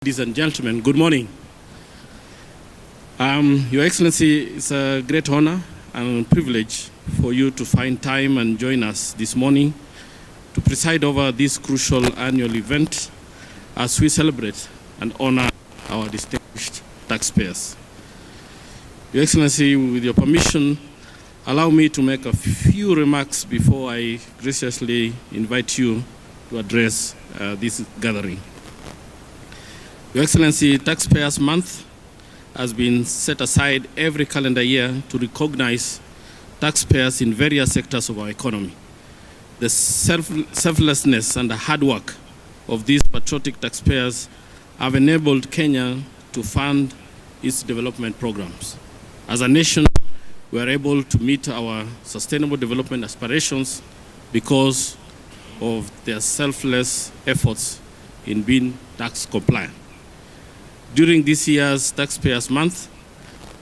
Ladies and gentlemen, good morning. Your Excellency, it's a great honor and privilege for you to find time and join us this morning to preside over this crucial annual event as we celebrate and honor our distinguished taxpayers. Your Excellency, with your permission, allow me to make a few remarks before I graciously invite you to address this gathering. Your Excellency, Taxpayers Month has been set aside every calendar year to recognize taxpayers in various sectors of our economy. The selflessness and the hard work of these patriotic taxpayers have enabled Kenya to fund its development programs. As a nation, we are able to meet our sustainable development aspirations because of their selfless efforts in being tax compliant. During this year's Taxpayers Month,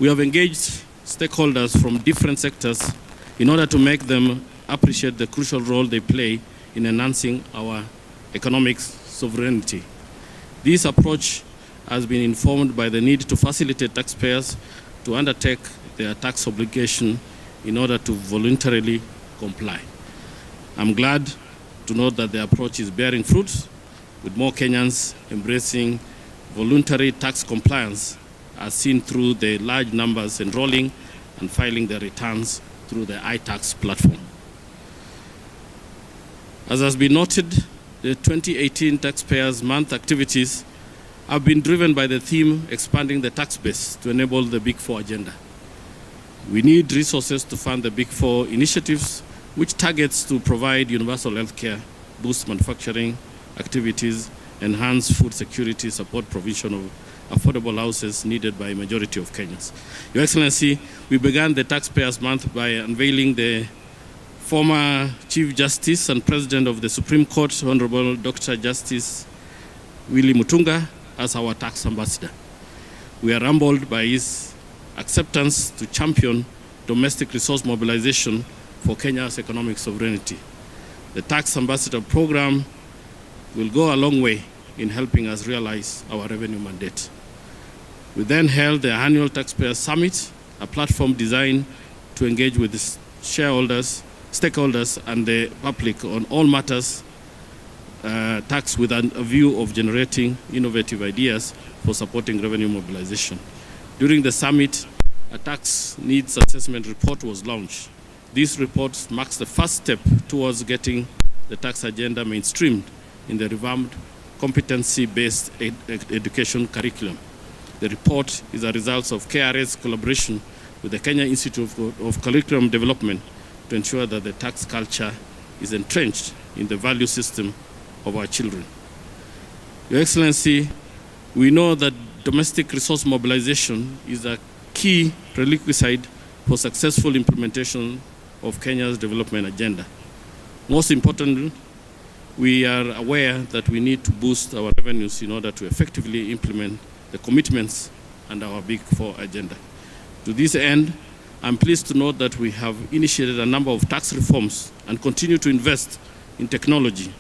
we have engaged stakeholders from different sectors in order to make them appreciate the crucial role they play in enhancing our economic sovereignty. This approach has been informed by the need to facilitate taxpayers to undertake their tax obligation in order to voluntarily comply. I'm glad to note that the approach is bearing fruit, with more Kenyans embracing voluntary tax compliance as seen through the large numbers enrolling and filing their returns through the iTax platform. As has been noted, the 2018 Taxpayers Month activities have been driven by the theme expanding the tax base to enable the Big Four agenda. We need resources to fund the Big Four initiatives, which targets to provide universal health care, boost manufacturing activities, enhance food security, support provision of affordable houses needed by a majority of Kenyans. Your Excellency, we began the Taxpayers Month by unveiling the former Chief Justice and President of the Supreme Court, Honorable Dr. Justice Willy Mutunga, as our tax ambassador. We are humbled by his acceptance to champion domestic resource mobilization for Kenya's economic sovereignty. The Tax Ambassador Program will go a long way in helping us realize our revenue mandate. We then held the annual Taxpayer Summit, a platform designed to engage with the shareholders, stakeholders, and the public on all matters tax with a view of generating innovative ideas for supporting revenue mobilization. During the summit, a tax needs assessment report was launched. This report marks the first step towards getting the tax agenda mainstreamed in the revamped competency-based education curriculum. The report is a result of KRA's collaboration with the Kenya Institute of Curriculum Development to ensure that the tax culture is entrenched in the value system of our children. Your Excellency, we know that domestic resource mobilization is a key prerequisite for successful implementation of Kenya's development agenda. Most importantly, we are aware that we need to boost our revenues in order to effectively implement the commitments and our Big Four agenda. To this end, I'm pleased to note that we have initiated a number of tax reforms and continue to invest in technology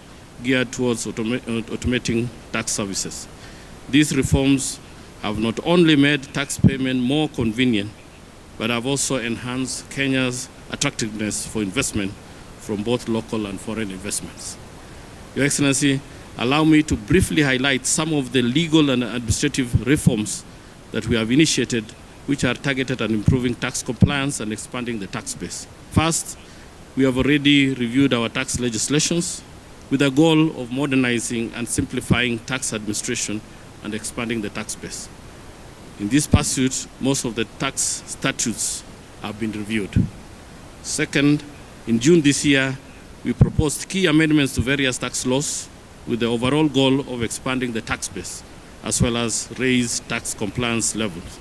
geared towards automating tax services. These reforms have not only made tax payment more convenient, but have also enhanced Kenya's attractiveness for investment from both local and foreign investments. Your Excellency, allow me to briefly highlight some of the legal and administrative reforms that we have initiated, which are targeted at improving tax compliance and expanding the tax base. First, we have already reviewed our tax legislations with a goal of modernizing and simplifying tax administration and expanding the tax base. In this pursuit, most of the tax statutes have been reviewed. Second, in June this year, we proposed key amendments to various tax laws with the overall goal of expanding the tax base, as well as raise tax compliance levels.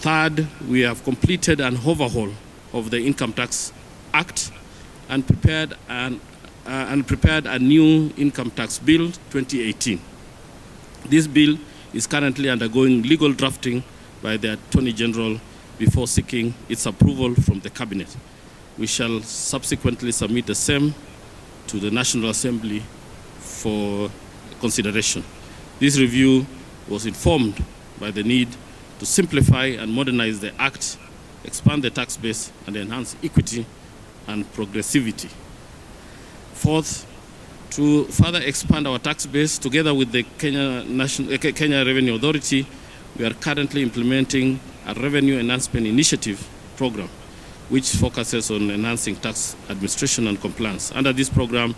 Third, we have completed an overhaul of the Income Tax Act and prepared a new Income Tax Bill 2018. This bill is currently undergoing legal drafting by the Attorney General before seeking its approval from the Cabinet. We shall subsequently submit the same to the National Assembly for consideration. This review was informed by the need to simplify and modernize the Act, expand the tax base, and enhance equity and progressivity. Fourth, to further expand our tax base, together with the Kenya Revenue Authority, we are currently implementing a revenue enhancement initiative program, which focuses on enhancing tax administration and compliance. Under this program,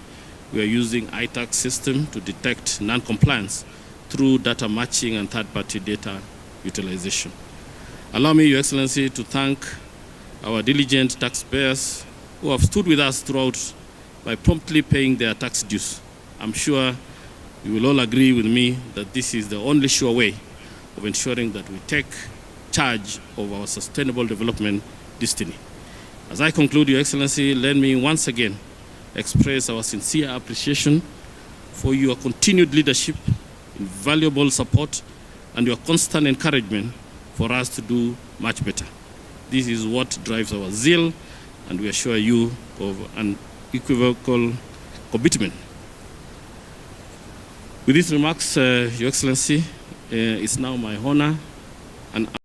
we are using iTax system to detect non-compliance through data matching and third-party data utilization. Allow me, Your Excellency, to thank our diligent taxpayers who have stood with us throughout by promptly paying their tax dues. I'm sure you will all agree with me that this is the only sure way of ensuring that we take charge of our sustainable development destiny. As I conclude, Your Excellency, let me once again express our sincere appreciation for your continued leadership, invaluable support, and your constant encouragement for us to do much better. This is what drives our zeal, and we assure you of an equivocal commitment. With these remarks, Your Excellency, it's now my honor and